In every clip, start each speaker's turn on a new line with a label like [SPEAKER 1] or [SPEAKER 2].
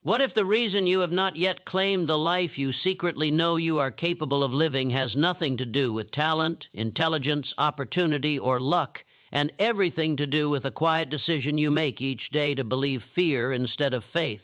[SPEAKER 1] What if the reason you have not yet claimed the life you secretly know you are capable of living has nothing to do with talent, intelligence, opportunity, or luck, and everything to do with a quiet decision you make each day to believe fear instead of faith?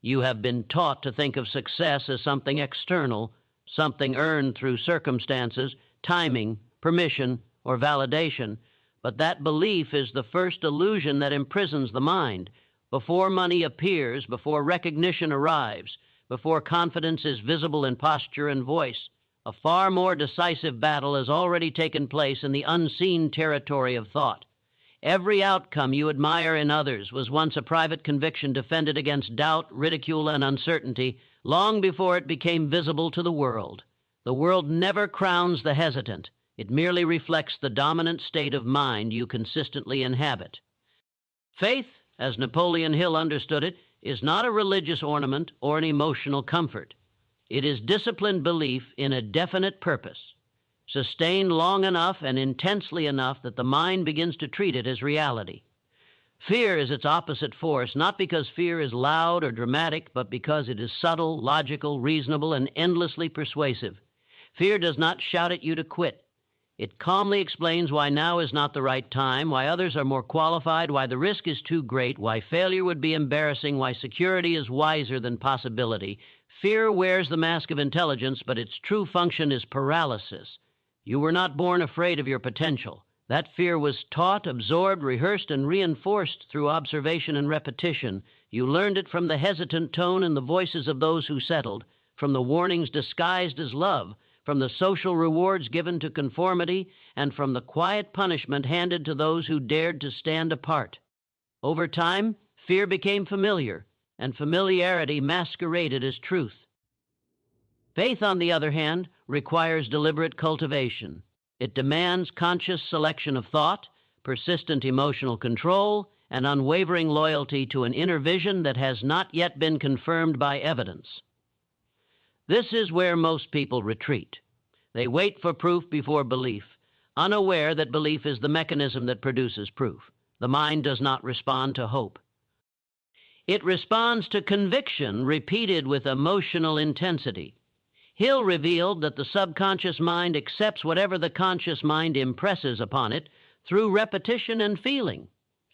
[SPEAKER 1] You have been taught to think of success as something external, something earned through circumstances, timing, permission, or validation, but that belief is the first illusion that imprisons the mind. Before money appears, before recognition arrives, before confidence is visible in posture and voice, a far more decisive battle has already taken place in the unseen territory of thought. Every outcome you admire in others was once a private conviction defended against doubt, ridicule, and uncertainty long before it became visible to the world. The world never crowns the hesitant. It merely reflects the dominant state of mind you consistently inhabit. Faith, as Napoleon Hill understood it, is not a religious ornament or an emotional comfort. It is disciplined belief in a definite purpose, sustained long enough and intensely enough that the mind begins to treat it as reality. Fear is its opposite force, not because fear is loud or dramatic, but because it is subtle, logical, reasonable, and endlessly persuasive. Fear does not shout at you to quit. It calmly explains why now is not the right time, why others are more qualified, why the risk is too great, why failure would be embarrassing, why security is wiser than possibility. Fear wears the mask of intelligence, but its true function is paralysis. You were not born afraid of your potential. That fear was taught, absorbed, rehearsed, and reinforced through observation and repetition. You learned it from the hesitant tone in the voices of those who settled, from the warnings disguised as love, from the social rewards given to conformity, and from the quiet punishment handed to those who dared to stand apart. Over time, fear became familiar, and familiarity masqueraded as truth. Faith, on the other hand, requires deliberate cultivation. It demands conscious selection of thought, persistent emotional control, and unwavering loyalty to an inner vision that has not yet been confirmed by evidence. This is where most people retreat. They wait for proof before belief, unaware that belief is the mechanism that produces proof. The mind does not respond to hope. It responds to conviction repeated with emotional intensity. Hill revealed that the subconscious mind accepts whatever the conscious mind impresses upon it through repetition and feeling.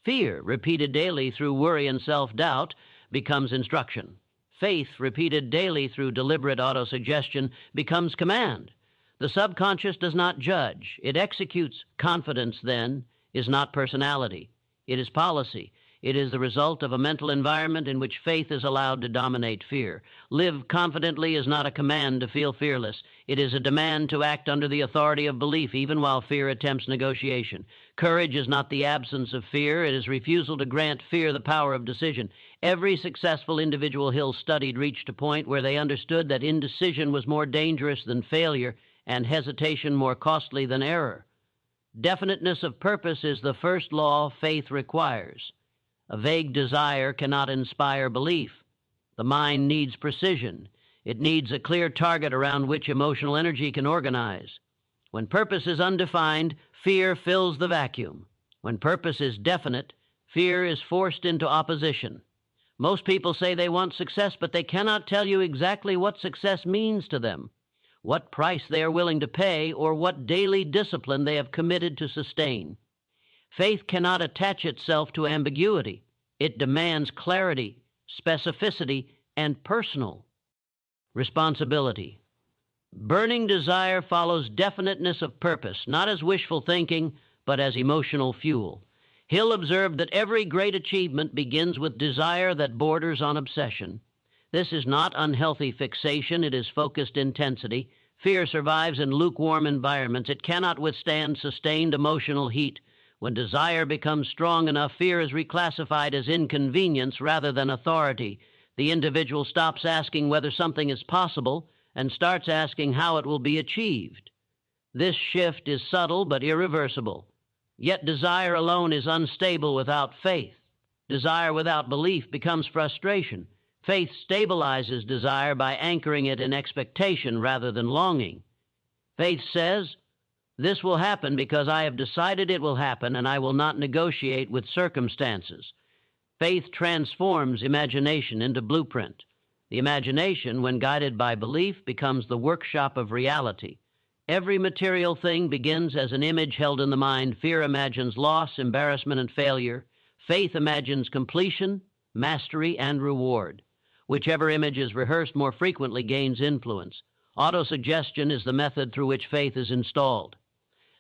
[SPEAKER 1] Fear, repeated daily through worry and self-doubt, becomes instruction. Faith, repeated daily through deliberate autosuggestion, becomes command. The subconscious does not judge. It executes. Confidence, then, is not personality. It is policy. It is the result of a mental environment in which faith is allowed to dominate fear. Live confidently is not a command to feel fearless. It is a demand to act under the authority of belief, even while fear attempts negotiation. Courage is not the absence of fear. It is refusal to grant fear the power of decision. Every successful individual Hill studied reached a point where they understood that indecision was more dangerous than failure and hesitation more costly than error. Definiteness of purpose is the first law faith requires. A vague desire cannot inspire belief. The mind needs precision. It needs a clear target around which emotional energy can organize. When purpose is undefined, fear fills the vacuum. When purpose is definite, fear is forced into opposition. Most people say they want success, but they cannot tell you exactly what success means to them, what price they are willing to pay, or what daily discipline they have committed to sustain. Faith cannot attach itself to ambiguity. It demands clarity, specificity, and personal responsibility. Burning desire follows definiteness of purpose, not as wishful thinking, but as emotional fuel. Hill observed that every great achievement begins with desire that borders on obsession. This is not unhealthy fixation, it is focused intensity. Fear survives in lukewarm environments. It cannot withstand sustained emotional heat. When desire becomes strong enough, fear is reclassified as inconvenience rather than authority. The individual stops asking whether something is possible and starts asking how it will be achieved. This shift is subtle but irreversible. Yet desire alone is unstable without faith. Desire without belief becomes frustration. Faith stabilizes desire by anchoring it in expectation rather than longing. Faith says, "This will happen because I have decided it will happen, and I will not negotiate with circumstances." Faith transforms imagination into blueprint. The imagination, when guided by belief, becomes the workshop of reality. Every material thing begins as an image held in the mind. Fear imagines loss, embarrassment, and failure. Faith imagines completion, mastery, and reward. Whichever image is rehearsed more frequently gains influence. Autosuggestion is the method through which faith is installed.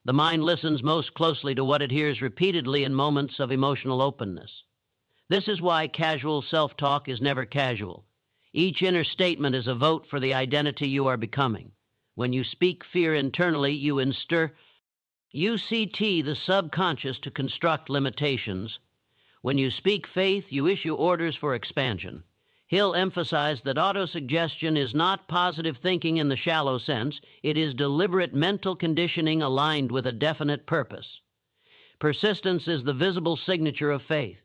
[SPEAKER 1] The mind listens most closely to what it hears repeatedly in moments of emotional openness. This is why casual self-talk is never casual. Each inner statement is a vote for the identity you are becoming. When you speak fear internally, you instir UCT, the subconscious, to construct limitations. When you speak faith, you issue orders for expansion. Hill emphasized that autosuggestion is not positive thinking in the shallow sense. It is deliberate mental conditioning aligned with a definite purpose. Persistence is the visible signature of faith.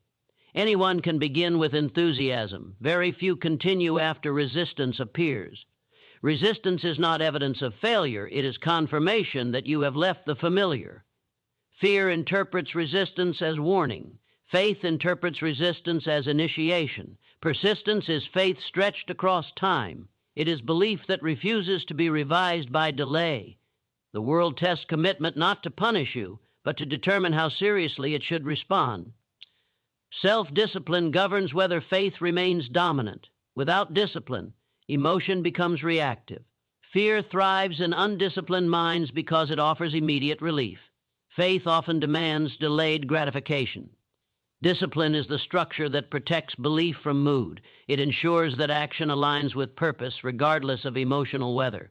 [SPEAKER 1] Anyone can begin with enthusiasm. Very few continue after resistance appears. Resistance is not evidence of failure. It is confirmation that you have left the familiar. Fear interprets resistance as warning. Faith interprets resistance as initiation. Persistence is faith stretched across time. It is belief that refuses to be revised by delay. The world tests commitment not to punish you, but to determine how seriously it should respond. Self-discipline governs whether faith remains dominant. Without discipline, emotion becomes reactive. Fear thrives in undisciplined minds because it offers immediate relief. Faith often demands delayed gratification. Discipline is the structure that protects belief from mood. It ensures that action aligns with purpose regardless of emotional weather.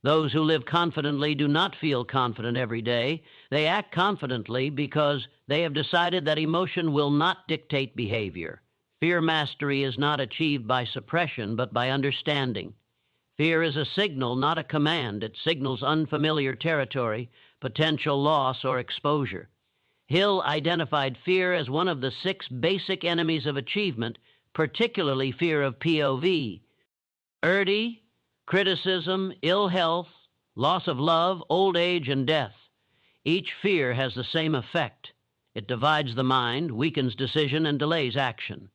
[SPEAKER 1] Those who live confidently do not feel confident every day. They act confidently because they have decided that emotion will not dictate behavior. Fear mastery is not achieved by suppression, but by understanding. Fear is a signal, not a command. It signals unfamiliar territory, potential loss, or exposure. Hill identified fear as one of the 6 basic enemies of achievement, particularly fear of POV. URDI, criticism, ill health, loss of love, old age, and death. Each fear has the same effect. It divides the mind, weakens decision, and delays action.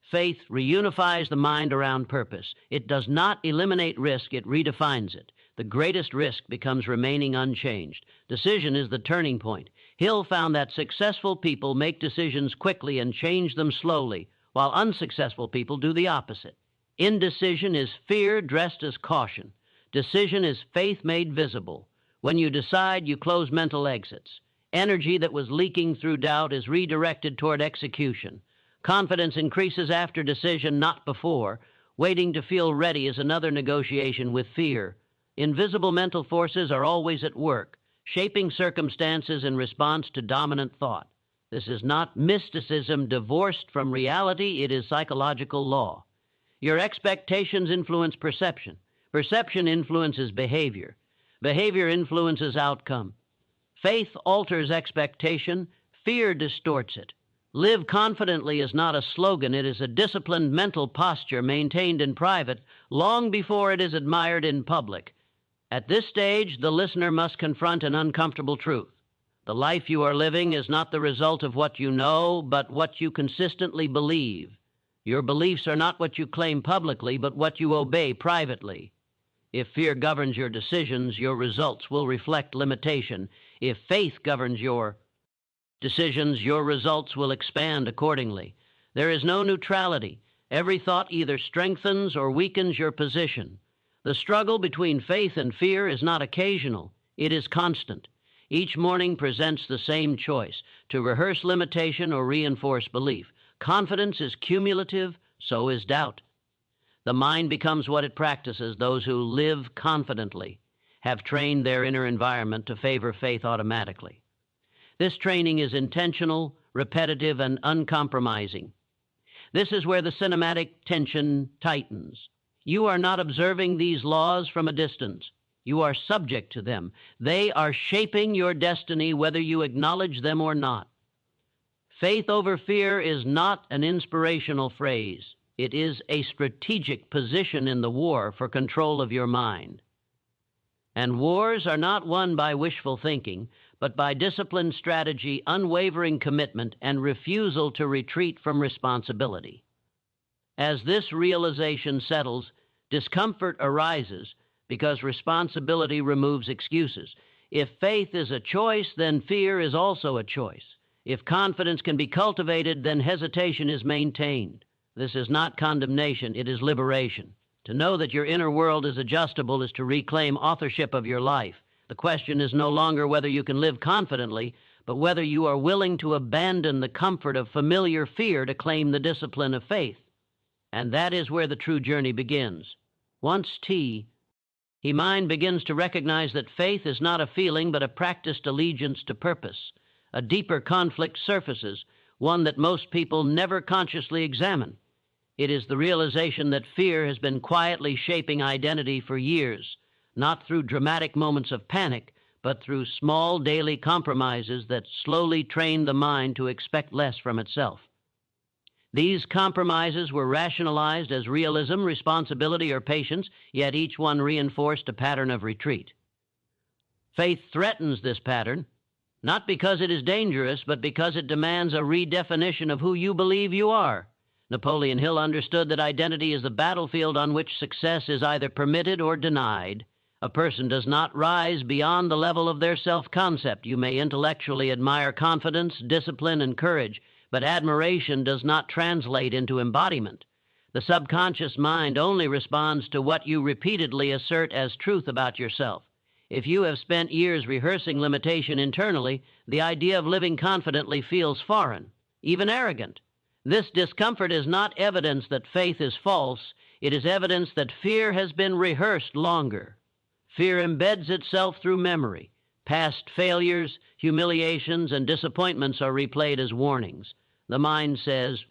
[SPEAKER 1] Faith reunifies the mind around purpose. It does not eliminate risk, it redefines it. The greatest risk becomes remaining unchanged. Decision is the turning point. Hill found that successful people make decisions quickly and change them slowly, while unsuccessful people do the opposite. Indecision is fear dressed as caution. Decision is faith made visible. When you decide, you close mental exits. Energy that was leaking through doubt is redirected toward execution. Confidence increases after decision, not before. Waiting to feel ready is another negotiation with fear. Invisible mental forces are always at work, shaping circumstances in response to dominant thought. This is not mysticism divorced from reality. It is psychological law. Your expectations influence perception. Perception influences behavior. Behavior influences outcome. Faith alters expectation. Fear distorts it. Live confidently is not a slogan. It is a disciplined mental posture maintained in private long before it is admired in public. At this stage, the listener must confront an uncomfortable truth. The life you are living is not the result of what you know, but what you consistently believe. Your beliefs are not what you claim publicly, but what you obey privately. If fear governs your decisions, your results will reflect limitation. If faith governs your decisions, your results will expand accordingly. There is no neutrality. Every thought either strengthens or weakens your position. The struggle between faith and fear is not occasional. It is constant. Each morning presents the same choice, to rehearse limitation or reinforce belief. Confidence is cumulative, so is doubt. The mind becomes what it practices. Those who live confidently have trained their inner environment to favor faith automatically. This training is intentional, repetitive, and uncompromising. This is where the cinematic tension tightens. You are not observing these laws from a distance. You are subject to them. They are shaping your destiny whether you acknowledge them or not. Faith over fear is not an inspirational phrase. It is a strategic position in the war for control of your mind. And wars are not won by wishful thinking. but by disciplined strategy, unwavering commitment, and refusal to retreat from responsibility. As this realization settles, discomfort arises because responsibility removes excuses. If faith is a choice, then fear is also a choice. If confidence can be cultivated, then hesitation is maintained. This is not condemnation, it is liberation. To know that your inner world is adjustable is to reclaim authorship of your life. The question is no longer whether you can live confidently, but whether you are willing to abandon the comfort of familiar fear to claim the discipline of faith. And that is where the true journey begins. Once mind begins to recognize that faith is not a feeling but a practiced allegiance to purpose. A deeper conflict surfaces, one that most people never consciously examine. It is the realization that fear has been quietly shaping identity for years, not through dramatic moments of panic, but through small daily compromises that slowly train the mind to expect less from itself. These compromises were rationalized as realism, responsibility, or patience, yet each one reinforced a pattern of retreat. Faith threatens this pattern, not because it is dangerous, but because it demands a redefinition of who you believe you are. Napoleon Hill understood that identity is the battlefield on which success is either permitted or denied. A person does not rise beyond the level of their self-concept. You may intellectually admire confidence, discipline, and courage, but admiration does not translate into embodiment. The subconscious mind only responds to what you repeatedly assert as truth about yourself. If you have spent years rehearsing limitation internally, the idea of living confidently feels foreign, even arrogant. This discomfort is not evidence that faith is false. It is evidence that fear has been rehearsed longer. Fear embeds itself through memory. Past failures, humiliations, and disappointments are replayed as warnings. The mind says,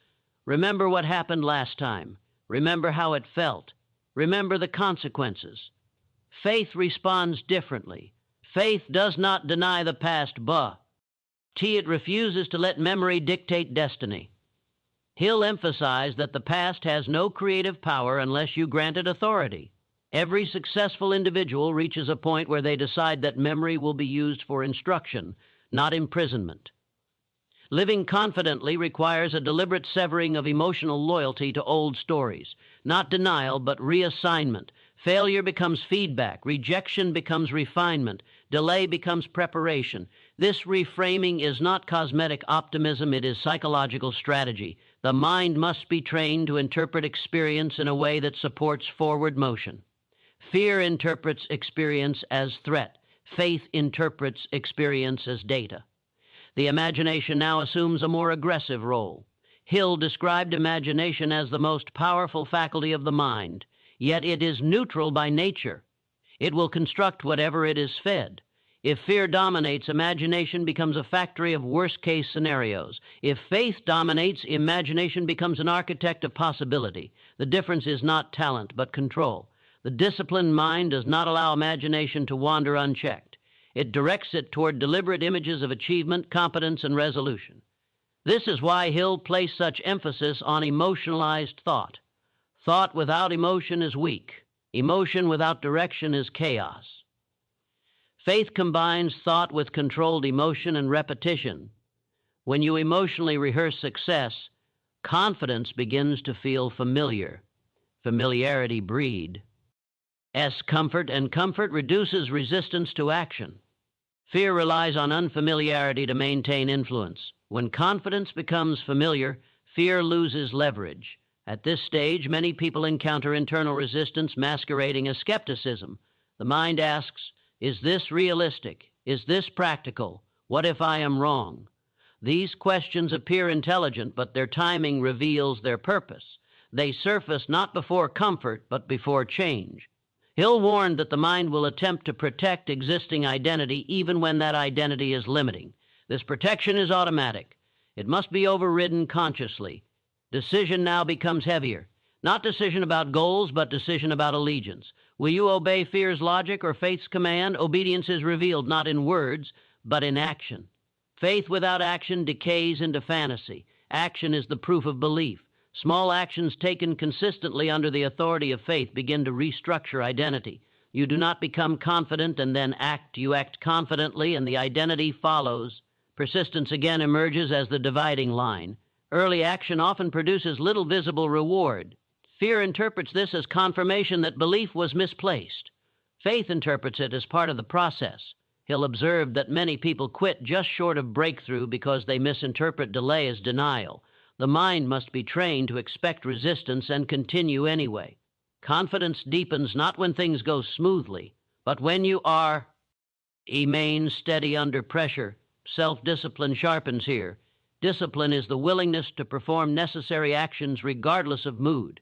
[SPEAKER 1] remember what happened last time. Remember how it felt. Remember the consequences. Faith responds differently. Faith does not deny the past, it refuses to let memory dictate destiny. Hill emphasized that the past has no creative power unless you grant it authority. Every successful individual reaches a point where they decide that memory will be used for instruction, not imprisonment. Living confidently requires a deliberate severing of emotional loyalty to old stories, not denial, but reassignment. Failure becomes feedback, rejection becomes refinement, delay becomes preparation. This reframing is not cosmetic optimism, it is psychological strategy. The mind must be trained to interpret experience in a way that supports forward motion. Fear interprets experience as threat. Faith interprets experience as data. The imagination now assumes a more aggressive role. Hill described imagination as the most powerful faculty of the mind, yet it is neutral by nature. It will construct whatever it is fed. If fear dominates, imagination becomes a factory of worst-case scenarios. If faith dominates, imagination becomes an architect of possibility. The difference is not talent, but control. The disciplined mind does not allow imagination to wander unchecked. It directs it toward deliberate images of achievement, competence, and resolution. This is why Hill placed such emphasis on emotionalized thought. Thought without emotion is weak. Emotion without direction is chaos. Faith combines thought with controlled emotion and repetition. When you emotionally rehearse success, confidence begins to feel familiar. Familiarity breeds comfort, and comfort reduces resistance to action. Fear relies on unfamiliarity to maintain influence. When confidence becomes familiar, fear loses leverage. At this stage, many people encounter internal resistance masquerading as skepticism. The mind asks, is this realistic? Is this practical? What if I am wrong? These questions appear intelligent, but their timing reveals their purpose. They surface not before comfort, but before change. Hill warned that the mind will attempt to protect existing identity even when that identity is limiting. This protection is automatic. It must be overridden consciously. Decision now becomes heavier. Not decision about goals, but decision about allegiance. Will you obey fear's logic or faith's command? Obedience is revealed not in words, but in action. Faith without action decays into fantasy. Action is the proof of belief. Small actions taken consistently under the authority of faith begin to restructure identity. You do not become confident and then act. You act confidently, and the identity follows. Persistence again emerges as the dividing line. Early action often produces little visible reward. Fear interprets this as confirmation that belief was misplaced. Faith interprets it as part of the process. Hill observed that many people quit just short of breakthrough because they misinterpret delay as denial. The mind must be trained to expect resistance and continue anyway. Confidence deepens not when things go smoothly, but when you remain steady under pressure. Self-discipline sharpens here. Discipline is the willingness to perform necessary actions regardless of mood.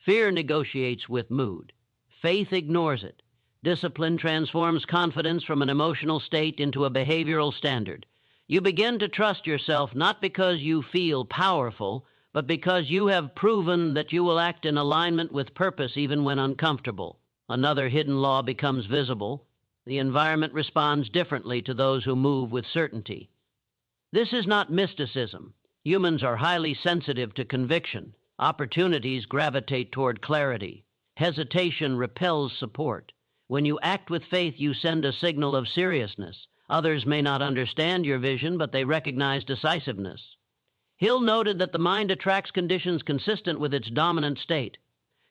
[SPEAKER 1] Fear negotiates with mood. Faith ignores it. Discipline transforms confidence from an emotional state into a behavioral standard. You begin to trust yourself not because you feel powerful, but because you have proven that you will act in alignment with purpose even when uncomfortable. Another hidden law becomes visible. The environment responds differently to those who move with certainty. This is not mysticism. Humans are highly sensitive to conviction. Opportunities gravitate toward clarity. Hesitation repels support. When you act with faith, you send a signal of seriousness. Others may not understand your vision, but they recognize decisiveness. Hill noted that the mind attracts conditions consistent with its dominant state.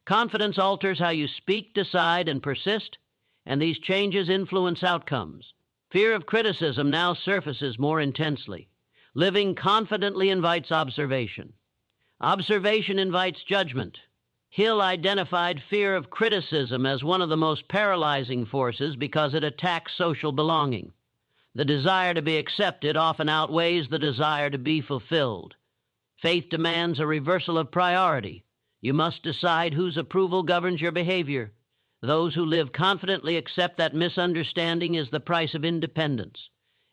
[SPEAKER 1] Confidence alters how you speak, decide, and persist, and these changes influence outcomes. Fear of criticism now surfaces more intensely. Living confidently invites observation. Observation invites judgment. Hill identified fear of criticism as one of the most paralyzing forces because it attacks social belonging. The desire to be accepted often outweighs the desire to be fulfilled. Faith demands a reversal of priority. You must decide whose approval governs your behavior. Those who live confidently accept that misunderstanding is the price of independence.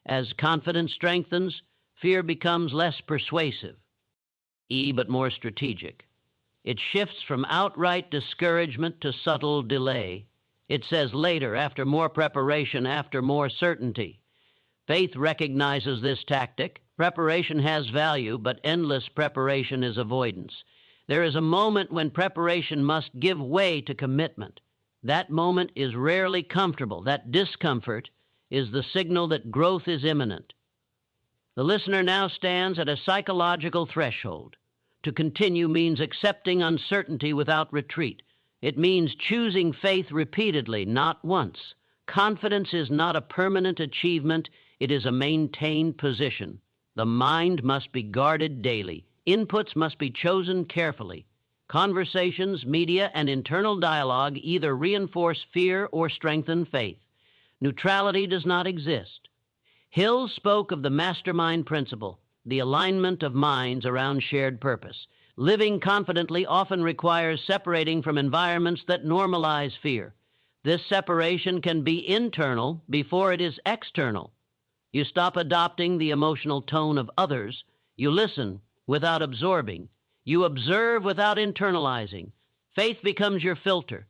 [SPEAKER 1] As confidence strengthens, fear becomes less persuasive, but more strategic. It shifts from outright discouragement to subtle delay. It says later, after more preparation, after more certainty. Faith recognizes this tactic. Preparation has value, but endless preparation is avoidance. There is a moment when preparation must give way to commitment. That moment is rarely comfortable. That discomfort is the signal that growth is imminent. The listener now stands at a psychological threshold. To continue means accepting uncertainty without retreat. It means choosing faith repeatedly, not once. Confidence is not a permanent achievement. It is a maintained position. The mind must be guarded daily. Inputs must be chosen carefully. Conversations, media, and internal dialogue either reinforce fear or strengthen faith. Neutrality does not exist. Hill spoke of the mastermind principle, the alignment of minds around shared purpose. Living confidently often requires separating from environments that normalize fear. This separation can be internal before it is external. You stop adopting the emotional tone of others. You listen without absorbing. You observe without internalizing. Faith becomes your filter.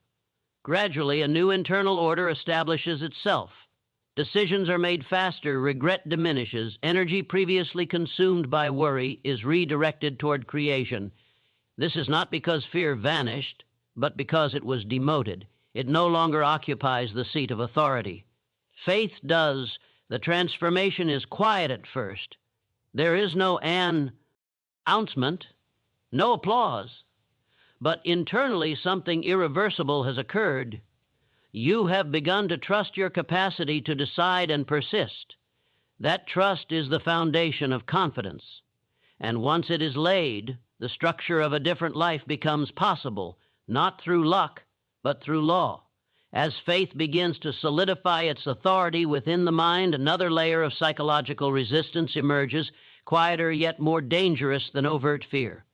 [SPEAKER 1] Gradually, a new internal order establishes itself. Decisions are made faster, regret diminishes, energy previously consumed by worry is redirected toward creation. This is not because fear vanished, but because it was demoted. It no longer occupies the seat of authority. Faith does. The transformation is quiet at first. There is no announcement, no applause, but internally something irreversible has occurred. You have begun to trust your capacity to decide and persist. That trust is the foundation of confidence. And once it is laid, the structure of a different life becomes possible, not through luck, but through law. As faith begins to solidify its authority within the mind, another layer of psychological resistance emerges, quieter yet more dangerous than overt fear.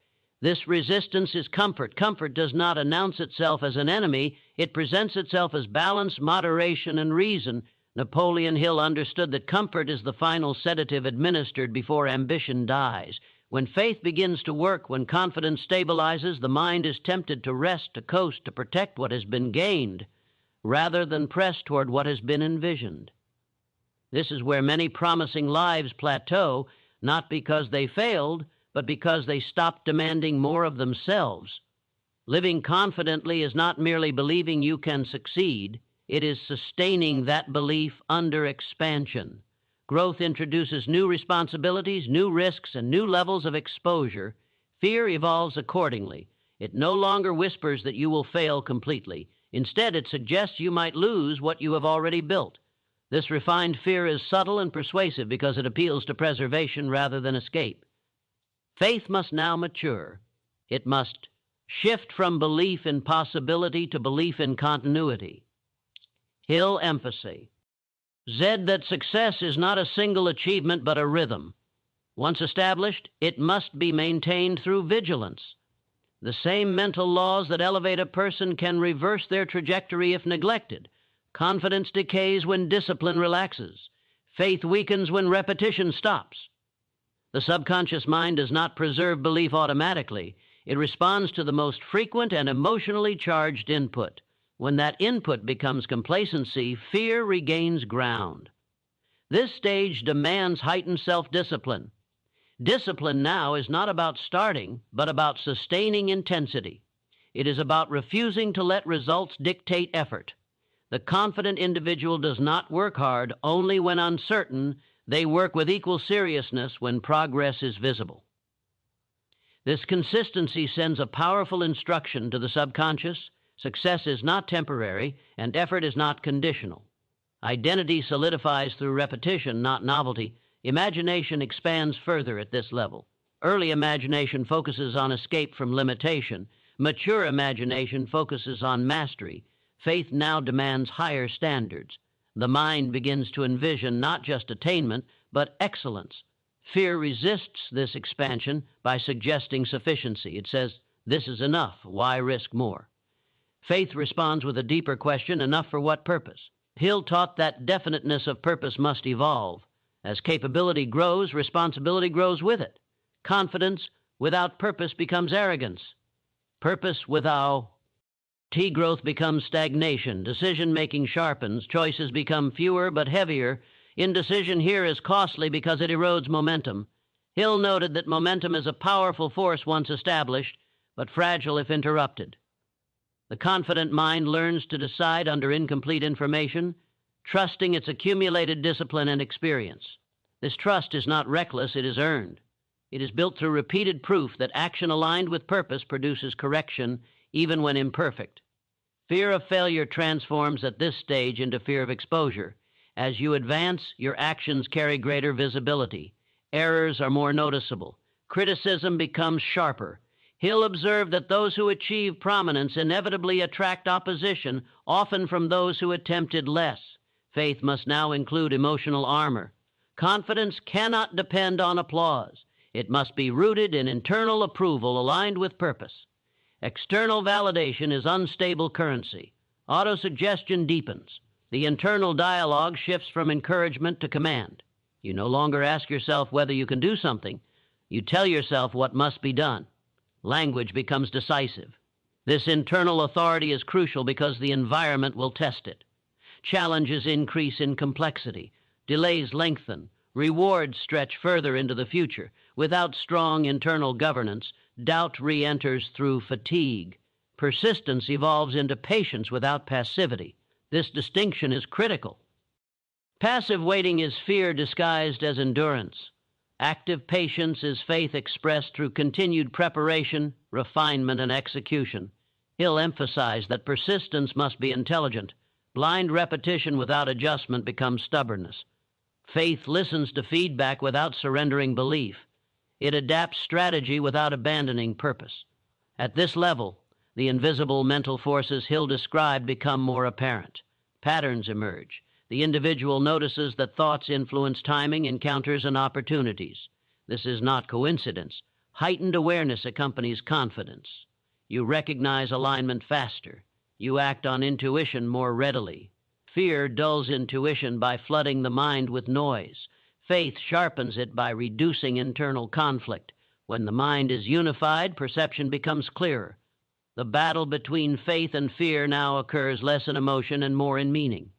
[SPEAKER 1] This resistance is comfort. Comfort does not announce itself as an enemy. It presents itself as balance, moderation, and reason. Napoleon Hill understood that comfort is the final sedative administered before ambition dies. When faith begins to work, when confidence stabilizes, the mind is tempted to rest, to coast, to protect what has been gained, rather than press toward what has been envisioned. This is where many promising lives plateau, not because they failed, but because they stopped demanding more of themselves. Living confidently is not merely believing you can succeed. It is sustaining that belief under expansion. Growth introduces new responsibilities, new risks, and new levels of exposure. Fear evolves accordingly. It no longer whispers that you will fail completely. Instead, it suggests you might lose what you have already built. This refined fear is subtle and persuasive because it appeals to preservation rather than escape. Faith must now mature. It must shift from belief in possibility to belief in continuity. Hill emphasis. Z, that success is not a single achievement but a rhythm. Once established, it must be maintained through vigilance. The same mental laws that elevate a person can reverse their trajectory if neglected. Confidence decays when discipline relaxes. Faith weakens when repetition stops. The subconscious mind does not preserve belief automatically. It responds to the most frequent and emotionally charged input. When that input becomes complacency, fear regains ground. This stage demands heightened self-discipline. Discipline now is not about starting, but about sustaining intensity. It is about refusing to let results dictate effort. The confident individual does not work hard only when uncertain. They work with equal seriousness when progress is visible. This consistency sends a powerful instruction to the subconscious. Success is not temporary, and effort is not conditional. Identity solidifies through repetition, not novelty. Imagination expands further at this level. Early imagination focuses on escape from limitation. Mature imagination focuses on mastery. Faith now demands higher standards. The mind begins to envision not just attainment, but excellence. Fear resists this expansion by suggesting sufficiency. It says, "This is enough. Why risk more?" Faith responds with a deeper question, enough for what purpose? Hill taught that definiteness of purpose must evolve. As capability grows, responsibility grows with it. Confidence without purpose becomes arrogance. Purpose without growth becomes stagnation. Decision-making sharpens. Choices become fewer but heavier. Indecision here is costly because it erodes momentum. Hill noted that momentum is a powerful force once established, but fragile if interrupted. The confident mind learns to decide under incomplete information, trusting its accumulated discipline and experience. This trust is not reckless, it is earned. It is built through repeated proof that action aligned with purpose produces correction, even when imperfect. Fear of failure transforms at this stage into fear of exposure. As you advance, your actions carry greater visibility. Errors are more noticeable. Criticism becomes sharper. Hill observed that those who achieve prominence inevitably attract opposition, often from those who attempted less. Faith must now include emotional armor. Confidence cannot depend on applause. It must be rooted in internal approval aligned with purpose. External validation is unstable currency. Autosuggestion deepens. The internal dialogue shifts from encouragement to command. You no longer ask yourself whether you can do something. You tell yourself what must be done. Language becomes decisive. This internal authority is crucial because the environment will test it. Challenges increase in complexity. Delays lengthen. Rewards stretch further into the future. Without strong internal governance, doubt re-enters through fatigue. Persistence evolves into patience without passivity. This distinction is critical. Passive waiting is fear disguised as endurance. Active patience is faith expressed through continued preparation, refinement, and execution. Hill emphasized that persistence must be intelligent. Blind repetition without adjustment becomes stubbornness. Faith listens to feedback without surrendering belief. It adapts strategy without abandoning purpose. At this level, the invisible mental forces Hill described become more apparent. Patterns emerge. The individual notices that thoughts influence timing, encounters, and opportunities. This is not coincidence. Heightened awareness accompanies confidence. You recognize alignment faster. You act on intuition more readily. Fear dulls intuition by flooding the mind with noise. Faith sharpens it by reducing internal conflict. When the mind is unified, perception becomes clearer. The battle between faith and fear now occurs less in emotion and more in meaning.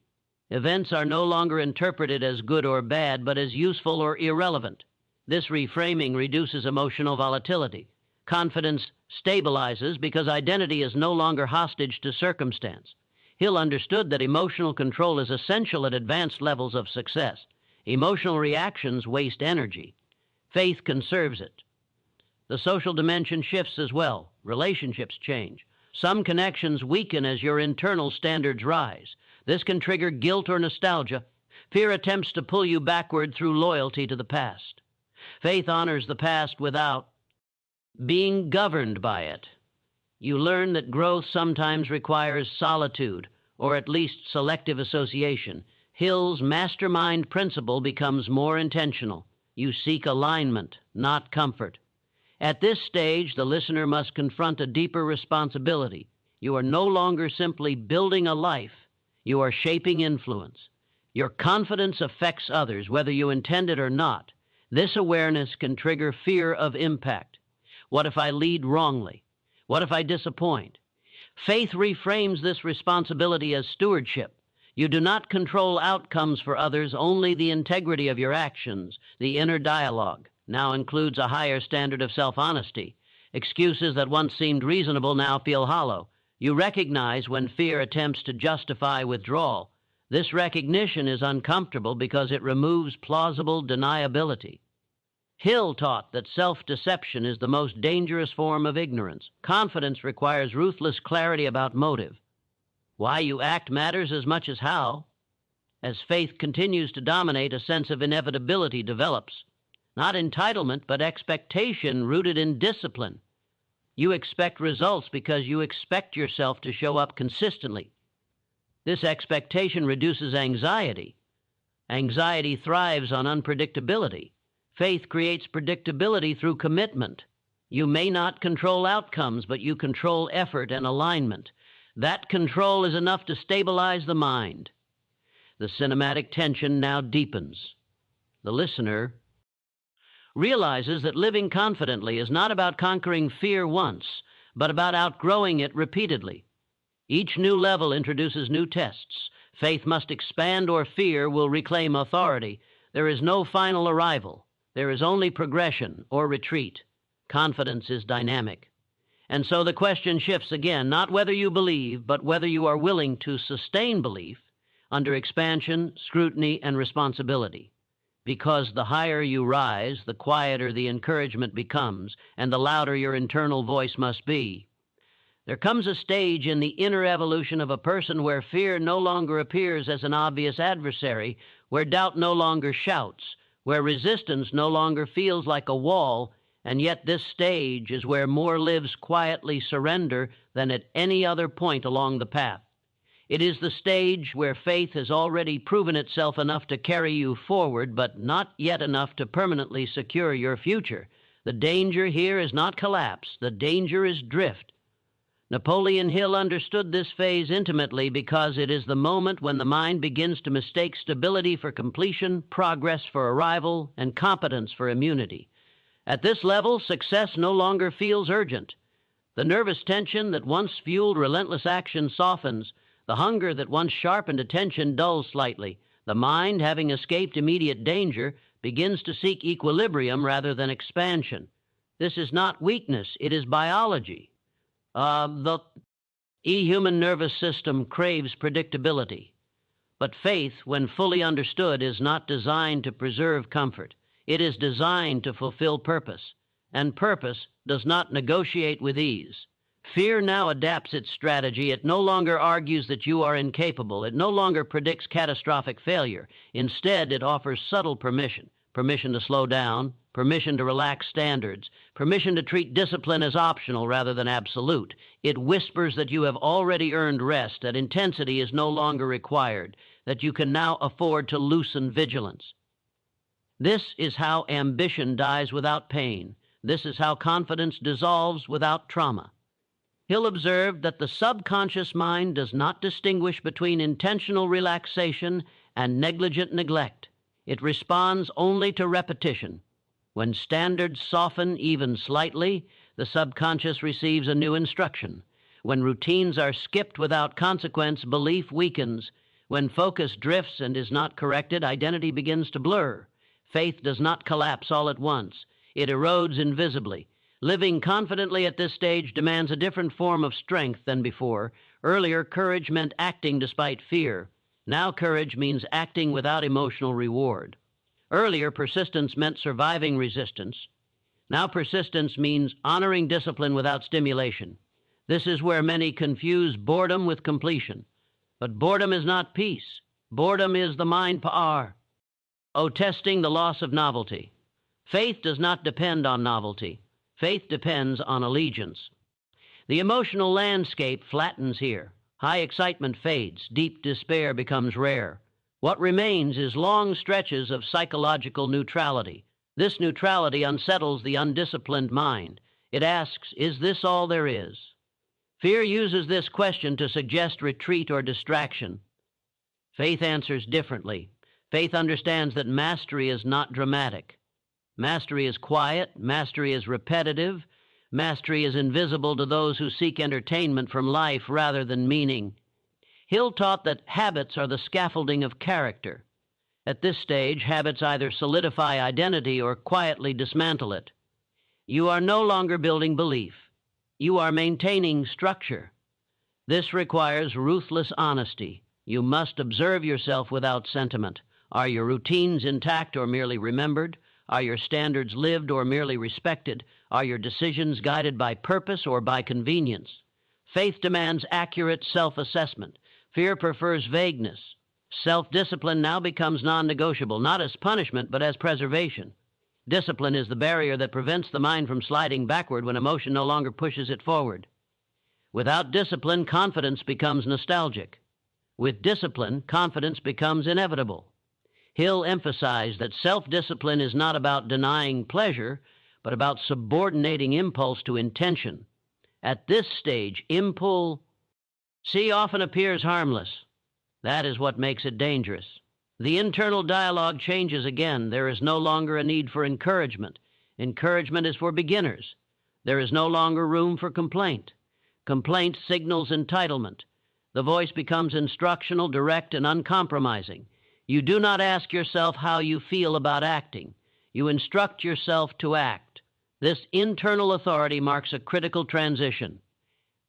[SPEAKER 1] Events are no longer interpreted as good or bad, but as useful or irrelevant. This reframing reduces emotional volatility. Confidence stabilizes because identity is no longer hostage to circumstance. Hill understood that emotional control is essential at advanced levels of success. Emotional reactions waste energy. Faith conserves it. The social dimension shifts as well. Relationships change. Some connections weaken as your internal standards rise. This can trigger guilt or nostalgia. Fear attempts to pull you backward through loyalty to the past. Faith honors the past without being governed by it. You learn that growth sometimes requires solitude, or at least selective association. Hill's mastermind principle becomes more intentional. You seek alignment, not comfort. At this stage, the listener must confront a deeper responsibility. You are no longer simply building a life. You are shaping influence. Your confidence affects others, whether you intend it or not. This awareness can trigger fear of impact. What if I lead wrongly? What if I disappoint? Faith reframes this responsibility as stewardship. You do not control outcomes for others, only the integrity of your actions. The inner dialogue now includes a higher standard of self-honesty. Excuses that once seemed reasonable now feel hollow. You recognize when fear attempts to justify withdrawal. This recognition is uncomfortable because it removes plausible deniability. Hill taught that self-deception is the most dangerous form of ignorance. Confidence requires ruthless clarity about motive. Why you act matters as much as how. As faith continues to dominate, a sense of inevitability develops. Not entitlement, but expectation rooted in discipline. You expect results because you expect yourself to show up consistently. This expectation reduces anxiety. Anxiety thrives on unpredictability. Faith creates predictability through commitment. You may not control outcomes, but you control effort and alignment. That control is enough to stabilize the mind. The cinematic tension now deepens. The listener realizes that living confidently is not about conquering fear once, but about outgrowing it repeatedly. Each new level introduces new tests. Faith must expand or fear will reclaim authority. There is no final arrival. There is only progression or retreat. Confidence is dynamic. And so the question shifts again, not whether you believe, but whether you are willing to sustain belief under expansion, scrutiny, and responsibility. Because the higher you rise, the quieter the encouragement becomes, and the louder your internal voice must be. There comes a stage in the inner evolution of a person where fear no longer appears as an obvious adversary, where doubt no longer shouts, where resistance no longer feels like a wall, and yet this stage is where more lives quietly surrender than at any other point along the path. It is the stage where faith has already proven itself enough to carry you forward, but not yet enough to permanently secure your future. The danger here is not collapse. The danger is drift. Napoleon Hill understood this phase intimately because it is the moment when the mind begins to mistake stability for completion, progress for arrival, and competence for immunity. At this level, success no longer feels urgent. The nervous tension that once fueled relentless action softens. The hunger that once sharpened attention dulls slightly. The mind, having escaped immediate danger, begins to seek equilibrium rather than expansion. This is not weakness, it is biology. The human nervous system craves predictability. But faith, when fully understood, is not designed to preserve comfort. It is designed to fulfill purpose, and purpose does not negotiate with ease. Fear now adapts its strategy. It no longer argues that you are incapable. It no longer predicts catastrophic failure. Instead, it offers subtle permission. Permission to slow down, permission to relax standards, permission to treat discipline as optional rather than absolute. It whispers that you have already earned rest, that intensity is no longer required, that you can now afford to loosen vigilance. This is how ambition dies without pain. This is how confidence dissolves without trauma. Hill observed that the subconscious mind does not distinguish between intentional relaxation and negligent neglect. It responds only to repetition. When standards soften even slightly, the subconscious receives a new instruction. When routines are skipped without consequence, belief weakens. When focus drifts and is not corrected, identity begins to blur. Faith does not collapse all at once. It erodes invisibly. Living confidently at this stage demands a different form of strength than before. Earlier, courage meant acting despite fear. Now courage means acting without emotional reward. Earlier, persistence meant surviving resistance. Now persistence means honoring discipline without stimulation. This is where many confuse boredom with completion. But boredom is not peace. Boredom is the mind power. Oh, testing the loss of novelty. Faith does not depend on novelty. Faith depends on allegiance. The emotional landscape flattens here. High excitement fades. Deep despair becomes rare. What remains is long stretches of psychological neutrality. This neutrality unsettles the undisciplined mind. It asks, is this all there is? Fear uses this question to suggest retreat or distraction. Faith answers differently. Faith understands that mastery is not dramatic. Mastery is quiet. Mastery is repetitive. Mastery is invisible to those who seek entertainment from life rather than meaning. Hill taught that habits are the scaffolding of character. At this stage, habits either solidify identity or quietly dismantle it. You are no longer building belief. You are maintaining structure. This requires ruthless honesty. You must observe yourself without sentiment. Are your routines intact or merely remembered? Are your standards lived or merely respected? Are your decisions guided by purpose or by convenience? Faith demands accurate self-assessment. Fear prefers vagueness. Self-discipline now becomes non-negotiable, not as punishment, but as preservation. Discipline is the barrier that prevents the mind from sliding backward when emotion no longer pushes it forward. Without discipline, confidence becomes nostalgic. With discipline, confidence becomes inevitable. Hill emphasized that self-discipline is not about denying pleasure, but about subordinating impulse to intention. At this stage, impulse often appears harmless. That is what makes it dangerous. The internal dialogue changes again. There is no longer a need for encouragement. Encouragement is for beginners. There is no longer room for complaint. Complaint signals entitlement. The voice becomes instructional, direct, and uncompromising. You do not ask yourself how you feel about acting. You instruct yourself to act. This internal authority marks a critical transition.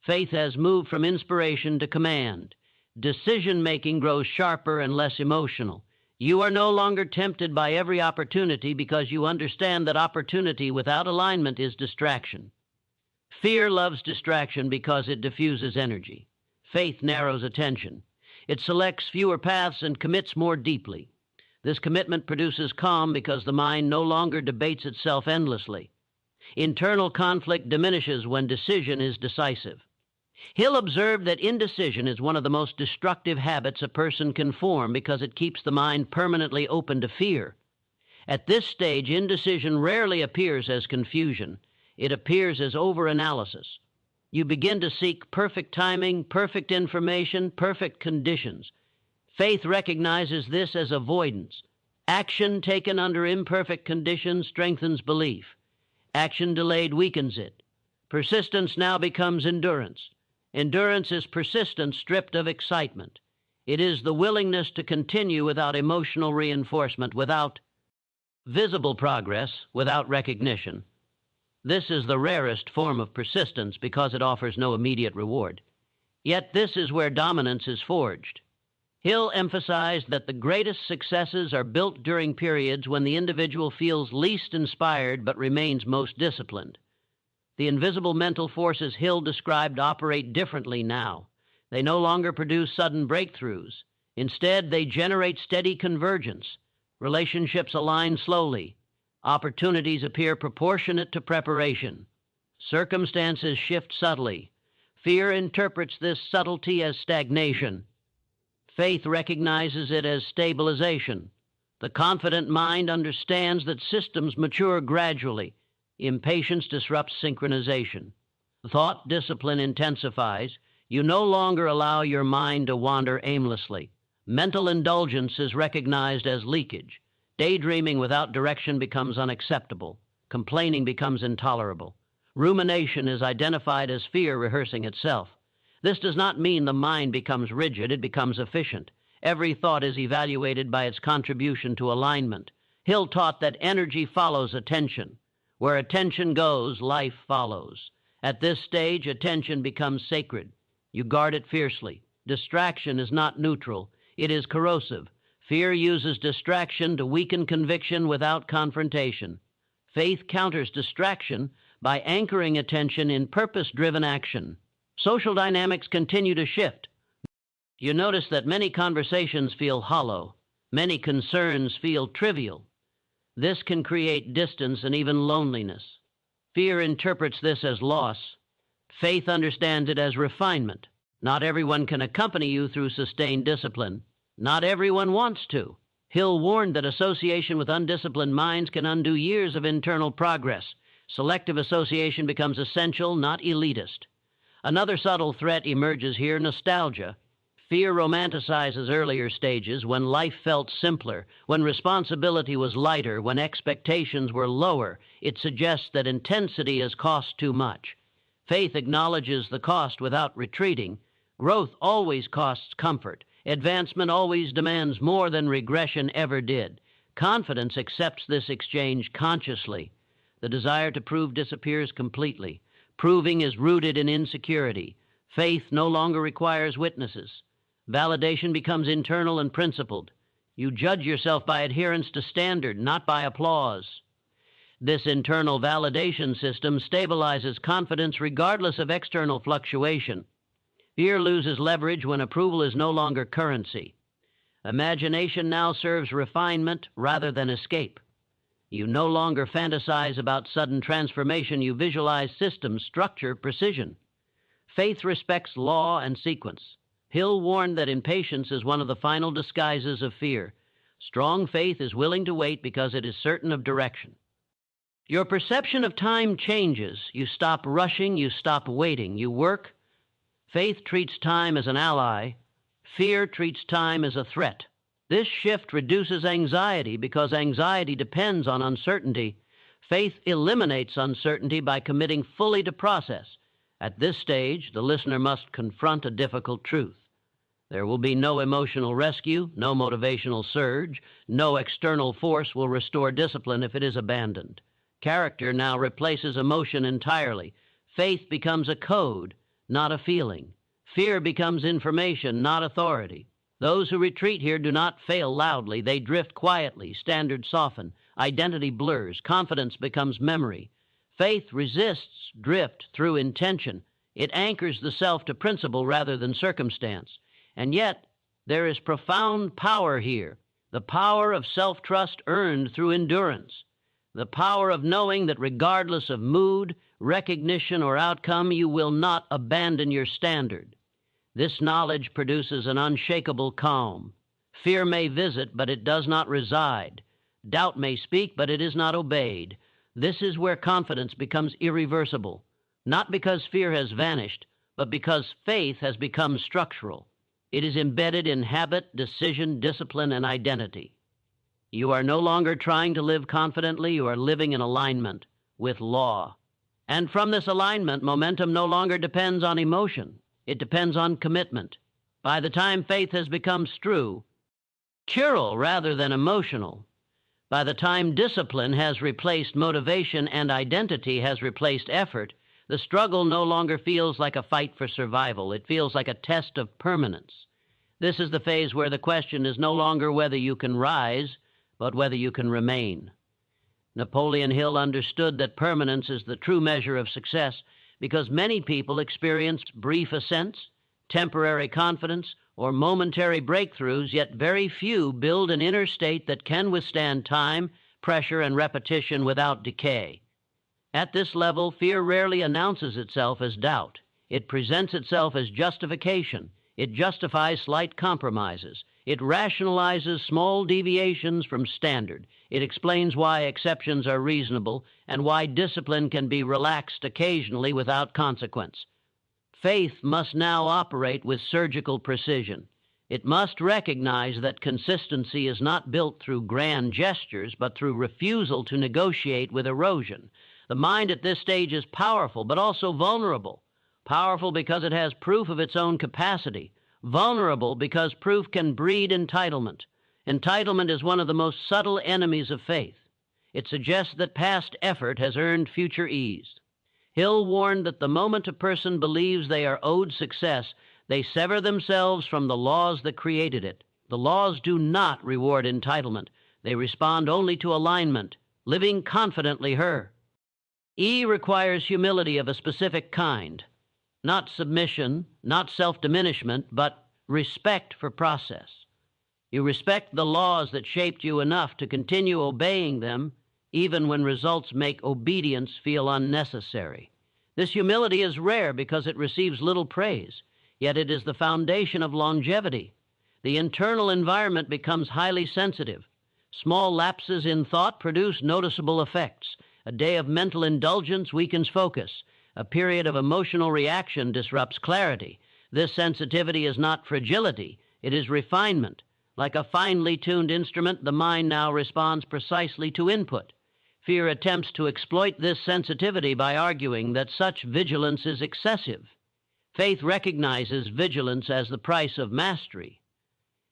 [SPEAKER 1] Faith has moved from inspiration to command. Decision-making grows sharper and less emotional. You are no longer tempted by every opportunity because you understand that opportunity without alignment is distraction. Fear loves distraction because it diffuses energy. Faith narrows attention. It selects fewer paths and commits more deeply. This commitment produces calm because the mind no longer debates itself endlessly. Internal conflict diminishes when decision is decisive. Hill observed that indecision is one of the most destructive habits a person can form because it keeps the mind permanently open to fear. At this stage, indecision rarely appears as confusion. It appears as overanalysis. You begin to seek perfect timing, perfect information, perfect conditions. Faith recognizes this as avoidance. Action taken under imperfect conditions strengthens belief. Action delayed weakens it. Persistence now becomes endurance. Endurance is persistence stripped of excitement. It is the willingness to continue without emotional reinforcement, without visible progress, without recognition. This is the rarest form of persistence because it offers no immediate reward. Yet this is where dominance is forged. Hill emphasized that the greatest successes are built during periods when the individual feels least inspired but remains most disciplined. The invisible mental forces Hill described operate differently now. They no longer produce sudden breakthroughs. Instead, they generate steady convergence. Relationships align slowly. Opportunities appear proportionate to preparation. Circumstances shift subtly. Fear interprets this subtlety as stagnation. Faith recognizes it as stabilization. The confident mind understands that systems mature gradually. Impatience disrupts synchronization. Thought discipline intensifies. You no longer allow your mind to wander aimlessly. Mental indulgence is recognized as leakage. Daydreaming without direction becomes unacceptable. Complaining becomes intolerable. Rumination is identified as fear rehearsing itself. This does not mean the mind becomes rigid, it becomes efficient. Every thought is evaluated by its contribution to alignment. Hill taught that energy follows attention. Where attention goes, life follows. At this stage, attention becomes sacred. You guard it fiercely. Distraction is not neutral. It is corrosive. Fear uses distraction to weaken conviction without confrontation. Faith counters distraction by anchoring attention in purpose-driven action. Social dynamics continue to shift. You notice that many conversations feel hollow. Many concerns feel trivial. This can create distance and even loneliness. Fear interprets this as loss. Faith understands it as refinement. Not everyone can accompany you through sustained discipline. Not everyone wants to. Hill warned that association with undisciplined minds can undo years of internal progress. Selective association becomes essential, not elitist. Another subtle threat emerges here: nostalgia. Fear romanticizes earlier stages when life felt simpler, when responsibility was lighter, when expectations were lower. It suggests that intensity has cost too much. Faith acknowledges the cost without retreating. Growth always costs comfort. Advancement always demands more than regression ever did. Confidence accepts this exchange consciously. The desire to prove disappears completely. Proving is rooted in insecurity. Faith no longer requires witnesses. Validation becomes internal and principled. You judge yourself by adherence to standard, not by applause. This internal validation system stabilizes confidence regardless of external fluctuation. Fear loses leverage when approval is no longer currency. Imagination now serves refinement rather than escape. You no longer fantasize about sudden transformation. You visualize system, structure, precision. Faith respects law and sequence. Hill warned that impatience is one of the final disguises of fear. Strong faith is willing to wait because it is certain of direction. Your perception of time changes. You stop rushing, you stop waiting, you work. Faith treats time as an ally. Fear treats time as a threat. This shift reduces anxiety because anxiety depends on uncertainty. Faith eliminates uncertainty by committing fully to process. At this stage, the listener must confront a difficult truth. There will be no emotional rescue, no motivational surge, no external force will restore discipline if it is abandoned. Character now replaces emotion entirely. Faith becomes a code, not a feeling. Fear becomes information, not authority. Those who retreat here do not fail loudly. They drift quietly. Standards soften. Identity blurs. Confidence becomes memory. Faith resists drift through intention. It anchors the self to principle rather than circumstance. And yet, there is profound power here. The power of self-trust earned through endurance. The power of knowing that regardless of mood, recognition, or outcome, you will not abandon your standard. This knowledge produces an unshakable calm. Fear may visit, but it does not reside. Doubt may speak, but it is not obeyed. This is where confidence becomes irreversible, not because fear has vanished, but because faith has become structural. It is embedded in habit, decision, discipline, and identity. You are no longer trying to live confidently. You are living in alignment with law. And from this alignment, momentum no longer depends on emotion. It depends on commitment. By the time faith has become structural rather than emotional, by the time discipline has replaced motivation and identity has replaced effort, the struggle no longer feels like a fight for survival. It feels like a test of permanence. This is the phase where the question is no longer whether you can rise, but whether you can remain. Napoleon Hill understood that permanence is the true measure of success because many people experience brief ascents, temporary confidence, or momentary breakthroughs, yet very few build an inner state that can withstand time, pressure, and repetition without decay. At this level, fear rarely announces itself as doubt. It presents itself as justification. It justifies slight compromises. It rationalizes small deviations from standard. It explains why exceptions are reasonable and why discipline can be relaxed occasionally without consequence. Faith must now operate with surgical precision. It must recognize that consistency is not built through grand gestures, but through refusal to negotiate with erosion. The mind at this stage is powerful, but also vulnerable. Powerful because it has proof of its own capacity. Vulnerable because proof can breed entitlement. Entitlement is one of the most subtle enemies of faith. It suggests that past effort has earned future ease. Hill warned that the moment a person believes they are owed success, they sever themselves from the laws that created it. The laws do not reward entitlement. They respond only to alignment, living confidently her. E requires humility of a specific kind, not submission, not self-diminishment, but respect for process. You respect the laws that shaped you enough to continue obeying them, even when results make obedience feel unnecessary. This humility is rare because it receives little praise, yet it is the foundation of longevity. The internal environment becomes highly sensitive. Small lapses in thought produce noticeable effects. A day of mental indulgence weakens focus. A period of emotional reaction disrupts clarity. This sensitivity is not fragility, it is refinement. Like a finely tuned instrument, the mind now responds precisely to input. Fear attempts to exploit this sensitivity by arguing that such vigilance is excessive. Faith recognizes vigilance as the price of mastery.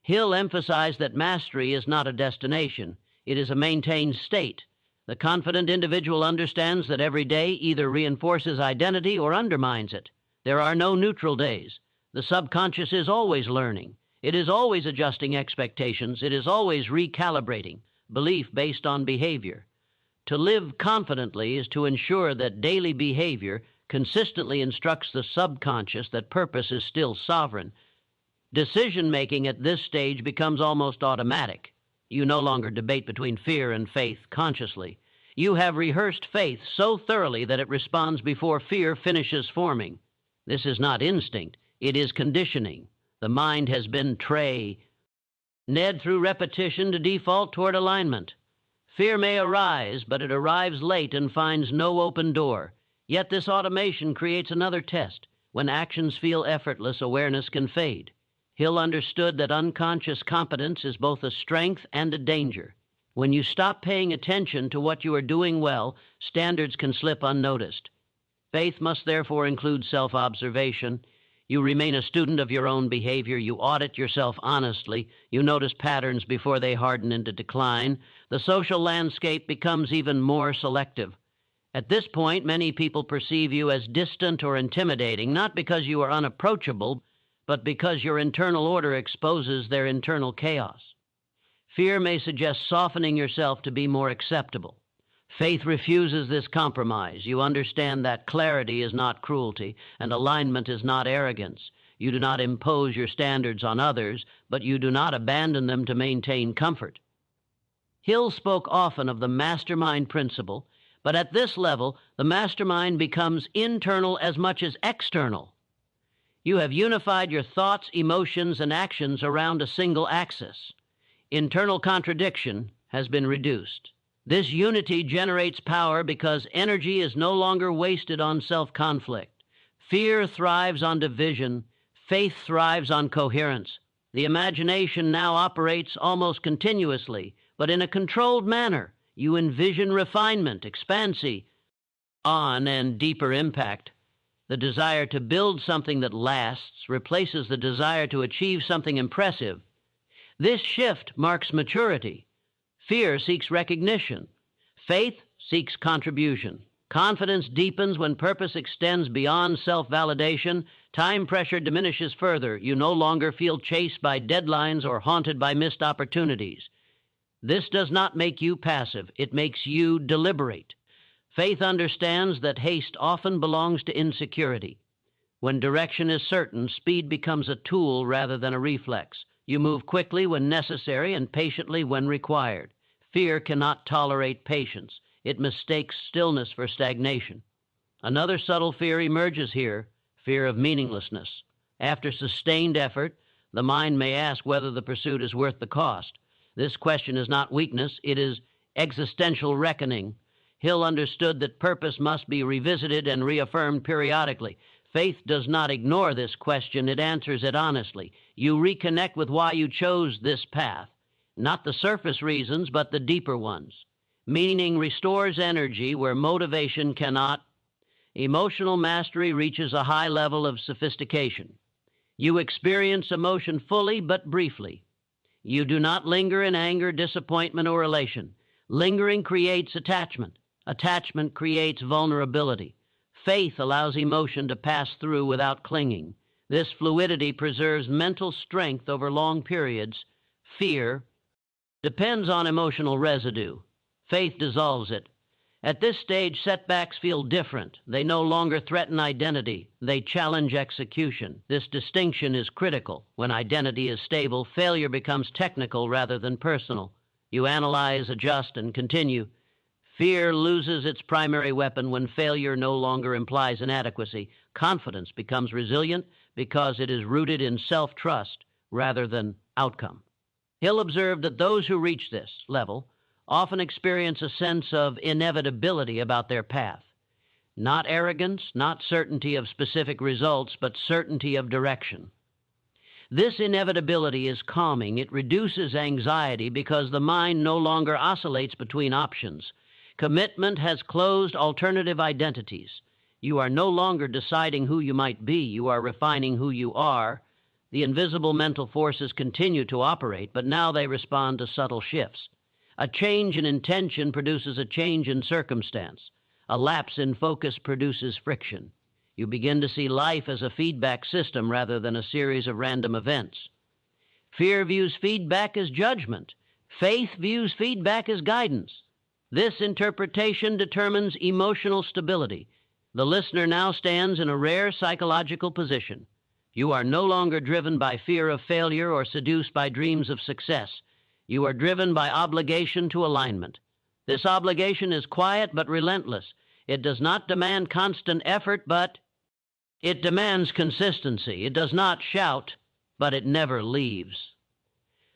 [SPEAKER 1] Hill emphasized that mastery is not a destination, it is a maintained state. The confident individual understands that every day either reinforces identity or undermines it. There are no neutral days. The subconscious is always learning. It is always adjusting expectations. It is always recalibrating belief based on behavior. To live confidently is to ensure that daily behavior consistently instructs the subconscious that purpose is still sovereign. Decision-making at this stage becomes almost automatic. You no longer debate between fear and faith consciously. You have rehearsed faith so thoroughly that it responds before fear finishes forming. This is not instinct, it is conditioning. The mind has been trained through repetition to default toward alignment. Fear may arise, but it arrives late and finds no open door. Yet this automation creates another test. When actions feel effortless, awareness can fade. Hill understood that unconscious competence is both a strength and a danger. When you stop paying attention to what you are doing well, standards can slip unnoticed. Faith must therefore include self-observation. You remain a student of your own behavior. You audit yourself honestly. You notice patterns before they harden into decline. The social landscape becomes even more selective. At this point, many people perceive you as distant or intimidating, not because you are unapproachable, but because your internal order exposes their internal chaos. Fear may suggest softening yourself to be more acceptable. Faith refuses this compromise. You understand that clarity is not cruelty, and alignment is not arrogance. You do not impose your standards on others, but you do not abandon them to maintain comfort. Hill spoke often of the mastermind principle, but at this level, the mastermind becomes internal as much as external. You have unified your thoughts, emotions, and actions around a single axis. Internal contradiction has been reduced. This unity generates power because energy is no longer wasted on self-conflict. Fear thrives on division. Faith thrives on coherence. The imagination now operates almost continuously, but in a controlled manner. You envision refinement, expansion, and deeper impact. The desire to build something that lasts replaces the desire to achieve something impressive. This shift marks maturity. Fear seeks recognition. Faith seeks contribution. Confidence deepens when purpose extends beyond self-validation. Time pressure diminishes further. You no longer feel chased by deadlines or haunted by missed opportunities. This does not make you passive. It makes you deliberate. Faith understands that haste often belongs to insecurity. When direction is certain, speed becomes a tool rather than a reflex. You move quickly when necessary and patiently when required. Fear cannot tolerate patience. It mistakes stillness for stagnation. Another subtle fear emerges here, fear of meaninglessness. After sustained effort, the mind may ask whether the pursuit is worth the cost. This question is not weakness, it is existential reckoning. Hill understood that purpose must be revisited and reaffirmed periodically. Faith does not ignore this question, it answers it honestly. You reconnect with why you chose this path, not the surface reasons, but the deeper ones. Meaning restores energy where motivation cannot. Emotional mastery reaches a high level of sophistication. You experience emotion fully but briefly. You do not linger in anger, disappointment, or elation. Lingering creates attachment. Attachment creates vulnerability. Faith allows emotion to pass through without clinging. This fluidity preserves mental strength over long periods. Fear depends on emotional residue. Faith dissolves it. At this stage, setbacks feel different. They no longer threaten identity. They challenge execution. This distinction is critical. When identity is stable, failure becomes technical rather than personal. You analyze, adjust, and continue. Fear loses its primary weapon when failure no longer implies inadequacy. Confidence becomes resilient because it is rooted in self-trust rather than outcome. Hill observed that those who reach this level often experience a sense of inevitability about their path. Not arrogance, not certainty of specific results, but certainty of direction. This inevitability is calming. It reduces anxiety because the mind no longer oscillates between options. Commitment has closed alternative identities. You are no longer deciding who you might be. You are refining who you are. The invisible mental forces continue to operate, but now they respond to subtle shifts. A change in intention produces a change in circumstance. A lapse in focus produces friction. You begin to see life as a feedback system rather than a series of random events. Fear views feedback as judgment. Faith views feedback as guidance. This interpretation determines emotional stability. The listener now stands in a rare psychological position. You are no longer driven by fear of failure or seduced by dreams of success. You are driven by obligation to alignment. This obligation is quiet but relentless. It does not demand constant effort, but it demands consistency. It does not shout, but it never leaves.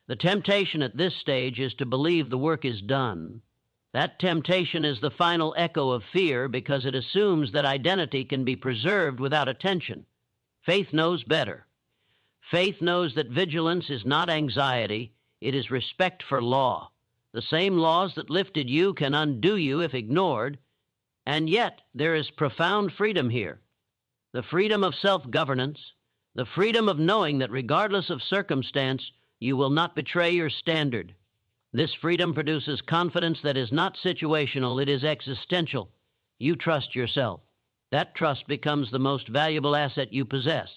[SPEAKER 1] The temptation at this stage is to believe the work is done. That temptation is the final echo of fear because it assumes that identity can be preserved without attention. Faith knows better. Faith knows that vigilance is not anxiety. It is respect for law. The same laws that lifted you can undo you if ignored, and yet there is profound freedom here. The freedom of self-governance, the freedom of knowing that regardless of circumstance, you will not betray your standard. This freedom produces confidence that is not situational, it is existential. You trust yourself. That trust becomes the most valuable asset you possess.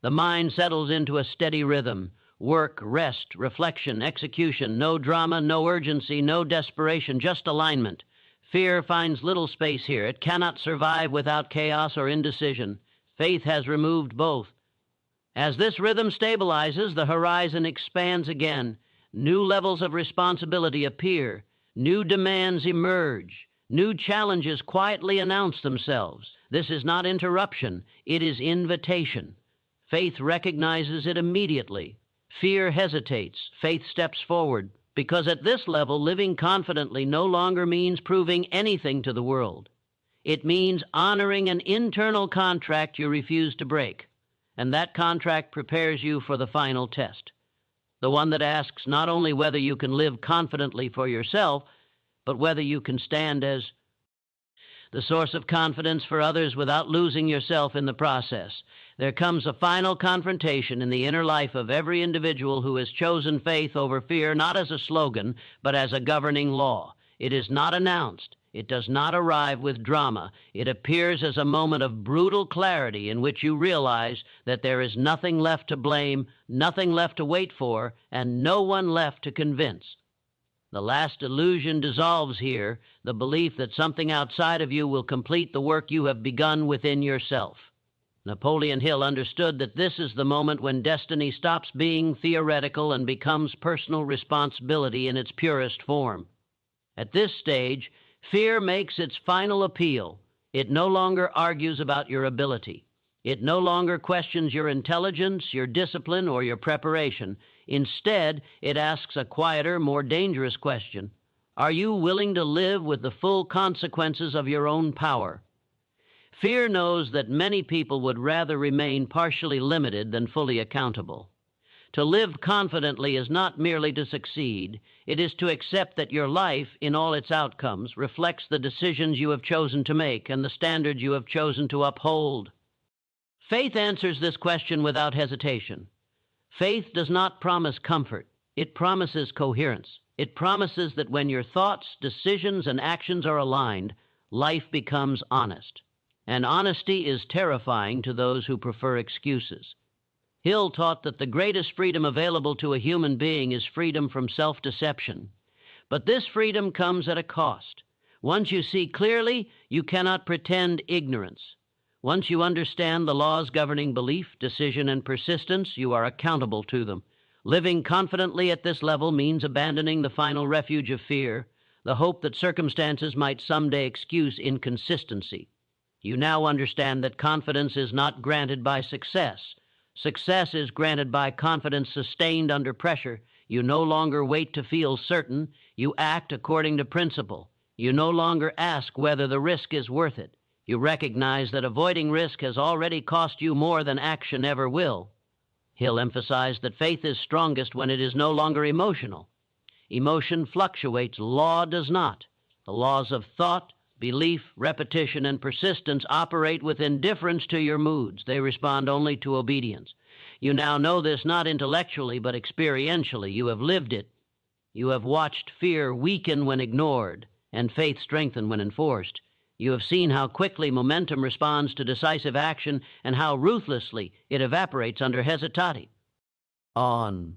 [SPEAKER 1] The mind settles into a steady rhythm. Work, rest, reflection, execution, no drama, no urgency, no desperation, just alignment. Fear finds little space here. It cannot survive without chaos or indecision. Faith has removed both. As this rhythm stabilizes, the horizon expands again. New levels of responsibility appear. New demands emerge. New challenges quietly announce themselves. This is not interruption. It is invitation. Faith recognizes it immediately. Fear hesitates. Faith steps forward. Because at this level, living confidently no longer means proving anything to the world. It means honoring an internal contract you refuse to break. And that contract prepares you for the final test. The one that asks not only whether you can live confidently for yourself, but whether you can stand as the source of confidence for others without losing yourself in the process. There comes a final confrontation in the inner life of every individual who has chosen faith over fear, not as a slogan, but as a governing law. It is not announced. It does not arrive with drama. It appears as a moment of brutal clarity in which you realize that there is nothing left to blame, nothing left to wait for, and no one left to convince. The last illusion dissolves here, the belief that something outside of you will complete the work you have begun within yourself. Napoleon Hill understood that this is the moment when destiny stops being theoretical and becomes personal responsibility in its purest form. At this stage, fear makes its final appeal. It no longer argues about your ability. It no longer questions your intelligence, your discipline, or your preparation. Instead, it asks a quieter, more dangerous question. Are you willing to live with the full consequences of your own power? Fear knows that many people would rather remain partially limited than fully accountable. To live confidently is not merely to succeed. It is to accept that your life, in all its outcomes, reflects the decisions you have chosen to make and the standards you have chosen to uphold. Faith answers this question without hesitation. Faith does not promise comfort. It promises coherence. It promises that when your thoughts, decisions, and actions are aligned, life becomes honest. and honesty is terrifying to those who prefer excuses. Hill taught that the greatest freedom available to a human being is freedom from self-deception. But this freedom comes at a cost. Once you see clearly, you cannot pretend ignorance. Once you understand the laws governing belief, decision, and persistence, you are accountable to them. Living confidently at this level means abandoning the final refuge of fear, the hope that circumstances might someday excuse inconsistency. You now understand that confidence is not granted by success. Success is granted by confidence sustained under pressure. You no longer wait to feel certain. You act according to principle. You no longer ask whether the risk is worth it. You recognize that avoiding risk has already cost you more than action ever will. Hill emphasized that faith is strongest when it is no longer emotional. Emotion fluctuates, law does not. The laws of thought, belief, repetition, and persistence operate with indifference to your moods. They respond only to obedience. You now know this not intellectually, but experientially. You have lived it. You have watched fear weaken when ignored, and faith strengthen when enforced. You have seen how quickly momentum responds to decisive action and how ruthlessly it evaporates under hesitate. On.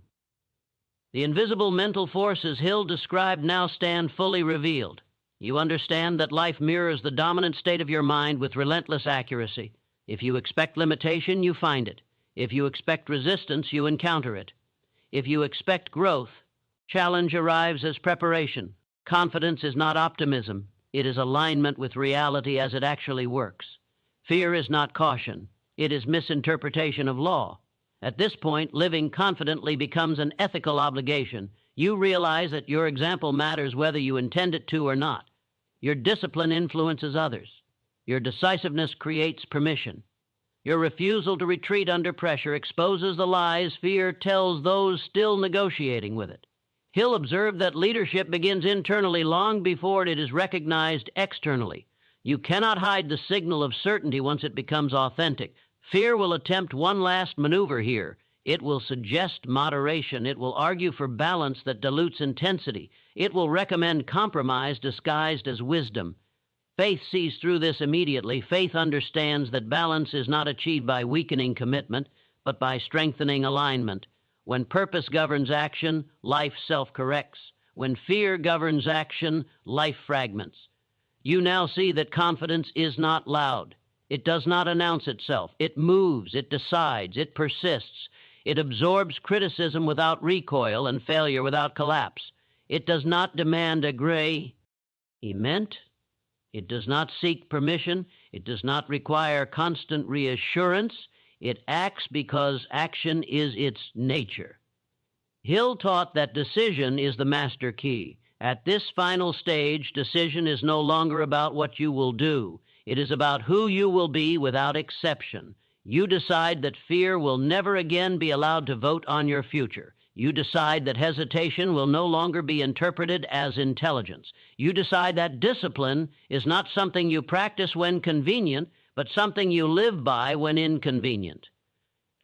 [SPEAKER 1] The invisible mental forces Hill described now stand fully revealed. You understand that life mirrors the dominant state of your mind with relentless accuracy. If you expect limitation, you find it. If you expect resistance, you encounter it. If you expect growth, challenge arrives as preparation. Confidence is not optimism. It is alignment with reality as it actually works. Fear is not caution. It is misinterpretation of law. At this point, living confidently becomes an ethical obligation. You realize that your example matters whether you intend it to or not. Your discipline influences others. Your decisiveness creates permission. Your refusal to retreat under pressure exposes the lies fear tells those still negotiating with it. Hill observed that leadership begins internally long before it is recognized externally. You cannot hide the signal of certainty once it becomes authentic. Fear will attempt one last maneuver here. It will suggest moderation. It will argue for balance that dilutes intensity. It will recommend compromise disguised as wisdom. Faith sees through this immediately. Faith understands that balance is not achieved by weakening commitment, but by strengthening alignment. When purpose governs action, life self-corrects. When fear governs action, life fragments. You now see that confidence is not loud. It does not announce itself. It moves, it decides, it persists. It absorbs criticism without recoil and failure without collapse. It does not demand agreement. It does not seek permission. It does not require constant reassurance. It acts because action is its nature. Hill taught that decision is the master key. At this final stage, decision is no longer about what you will do. It is about who you will be without exception. You decide that fear will never again be allowed to vote on your future. You decide that hesitation will no longer be interpreted as intelligence. You decide that discipline is not something you practice when convenient, but something you live by when inconvenient.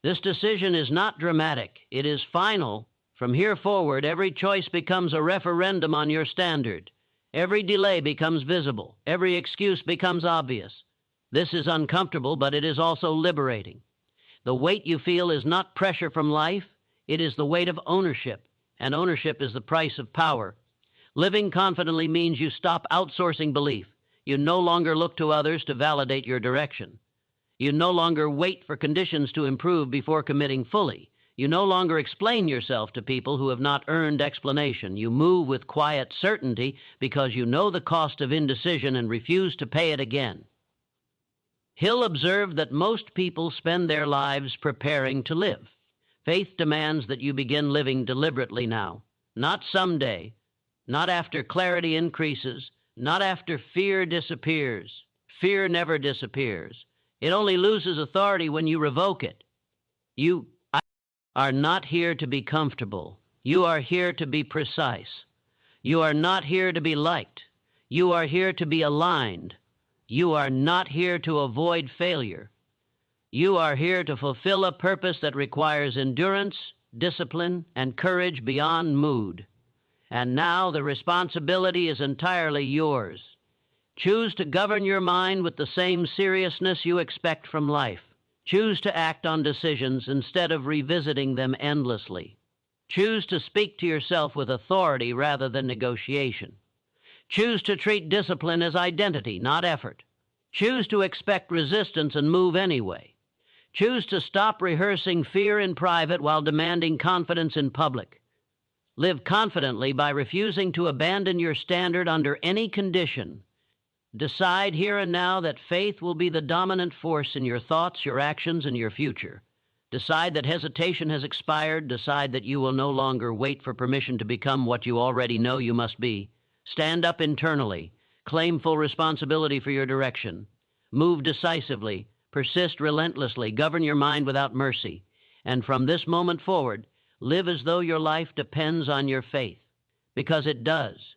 [SPEAKER 1] This decision is not dramatic. It is final. From here forward, every choice becomes a referendum on your standard. Every delay becomes visible. Every excuse becomes obvious. This is uncomfortable, but it is also liberating. The weight you feel is not pressure from life. It is the weight of ownership, and ownership is the price of power. Living confidently means you stop outsourcing belief. You no longer look to others to validate your direction. You no longer wait for conditions to improve before committing fully. You no longer explain yourself to people who have not earned explanation. You move with quiet certainty because you know the cost of indecision and refuse to pay it again. Hill observed that most people spend their lives preparing to live. Faith demands that you begin living deliberately now, not someday, not after clarity increases, not after fear disappears. Fear never disappears. It only loses authority when you revoke it. You are not here to be comfortable. You are here to be precise. You are not here to be liked. You are here to be aligned. You are not here to avoid failure. You are here to fulfill a purpose that requires endurance, discipline, and courage beyond mood. And now the responsibility is entirely yours. Choose to govern your mind with the same seriousness you expect from life. Choose to act on decisions instead of revisiting them endlessly. Choose to speak to yourself with authority rather than negotiation. Choose to treat discipline as identity, not effort. Choose to expect resistance and move anyway. Choose to stop rehearsing fear in private while demanding confidence in public. Live confidently by refusing to abandon your standard under any condition. Decide here and now that faith will be the dominant force in your thoughts, your actions, and your future. Decide that hesitation has expired. Decide that you will no longer wait for permission to become what you already know you must be. Stand up internally. Claim full responsibility for your direction. Move decisively. Persist relentlessly. Govern your mind without mercy. And from this moment forward, live as though your life depends on your faith. Because it does.